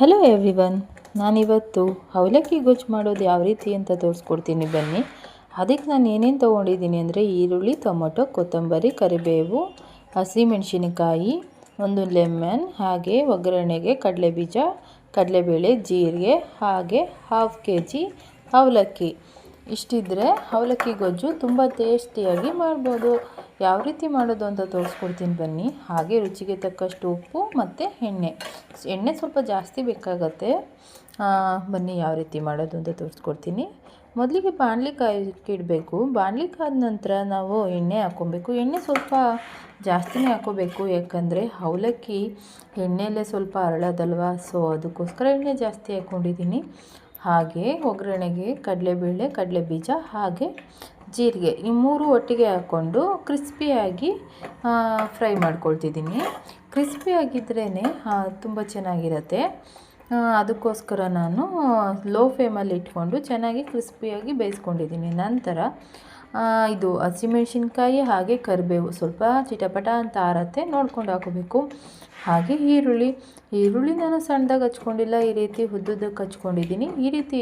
Hello everyone, ನಾನಿವತ್ತು ಅವಲಕ್ಕಿ ಗೊಜ್ಜು ಮಾಡೋದು ಯಾವ ರೀತಿ ಅಂತ ತೋರಿಸ್ಕೊಡ್ತೀನಿ ಬನ್ನಿ. ಅದಕ್ಕೆ ನಾನು ಏನೇನು ತೊಗೊಂಡಿದ್ದೀನಿ ಅಂದರೆ ಈರುಳ್ಳಿ, ಟೊಮೊಟೊ, ಕೊತ್ತಂಬರಿ, ಕರಿಬೇವು, ಹಸಿಮೆಣಸಿನಕಾಯಿ, ಒಂದು ಲೆಮನ್, ಹಾಗೆ ಒಗ್ಗರಣೆಗೆ ಕಡಲೆಬೀಜ, ಕಡಲೆಬೇಳೆ, ಜೀರಿಗೆ, ಹಾಗೆ 1/2 kg ಅವಲಕ್ಕಿ. ಇಷ್ಟಿದ್ರೆ ಅವಲಕ್ಕಿ ಗೊಜ್ಜು ತುಂಬ ಟೇಸ್ಟಿಯಾಗಿ ಮಾಡ್ಬೋದು. ಯಾವ ರೀತಿ ಮಾಡೋದು ಅಂತ ತೋರಿಸ್ಕೊಡ್ತೀನಿ ಬನ್ನಿ. ಹಾಗೆ ರುಚಿಗೆ ತಕ್ಕಷ್ಟು ಉಪ್ಪು ಮತ್ತು ಎಣ್ಣೆ ಸ್ವಲ್ಪ ಜಾಸ್ತಿ ಬೇಕಾಗತ್ತೆ. ಬನ್ನಿ ಯಾವ ರೀತಿ ಮಾಡೋದು ಅಂತ ತೋರಿಸ್ಕೊಡ್ತೀನಿ. ಮೊದಲಿಗೆ ಬಾಣಲಿ ಕಾಯಕ್ಕಿಡಬೇಕು. ಬಾಣಲಿ ಕಾದ ನಂತರ ನಾವು ಎಣ್ಣೆ ಹಾಕ್ಕೊಬೇಕು. ಎಣ್ಣೆ ಸ್ವಲ್ಪ ಜಾಸ್ತಿನೇ ಹಾಕ್ಕೋಬೇಕು, ಯಾಕಂದರೆ ಅವಲಕ್ಕಿ ಎಣ್ಣೆಯಲ್ಲೇ ಸ್ವಲ್ಪ ಅರಳೋದಲ್ವ, ಸೊ ಅದಕ್ಕೋಸ್ಕರ ಎಣ್ಣೆ ಜಾಸ್ತಿ ಹಾಕ್ಕೊಂಡಿದ್ದೀನಿ. ಹಾಗೆ ಒಗ್ಗರಣೆಗೆ ಕಡಲೆಬೇಳೆ, ಕಡಲೆಬೀಜ, ಹಾಗೆ ಜೀರಿಗೆ, ಈ 3 ಒಟ್ಟಿಗೆ ಹಾಕ್ಕೊಂಡು ಕ್ರಿಸ್ಪಿಯಾಗಿ ಫ್ರೈ ಮಾಡ್ಕೊಳ್ತಿದ್ದೀನಿ. ಕ್ರಿಸ್ಪಿಯಾಗಿದ್ರೇ ತುಂಬ ಚೆನ್ನಾಗಿರುತ್ತೆ. ಅದಕ್ಕೋಸ್ಕರ ನಾನು ಲೋ ಫ್ಲೇಮಲ್ಲಿ ಇಟ್ಕೊಂಡು ಚೆನ್ನಾಗಿ ಕ್ರಿಸ್ಪಿಯಾಗಿ ಬೇಯಿಸ್ಕೊಂಡಿದ್ದೀನಿ. ನಂತರ ಇದು ಹಸಿಮೆಣಸಿನ್ಕಾಯಿ ಹಾಗೆ ಕರಿಬೇವು ಸ್ವಲ್ಪ ಚಿಟಪಟ ಅಂತ ಆರತ್ತೆ, ನೋಡ್ಕೊಂಡು ಹಾಕೋಬೇಕು. ಹಾಗೆ ಈರುಳ್ಳಿ ನಾನು ಸಣ್ಣದಾಗಿ ಹಚ್ಕೊಂಡಿಲ್ಲ, ಈ ರೀತಿ ಉದ್ದುದ್ದಕ್ಕೆ ಹಚ್ಕೊಂಡಿದ್ದೀನಿ. ಈ ರೀತಿ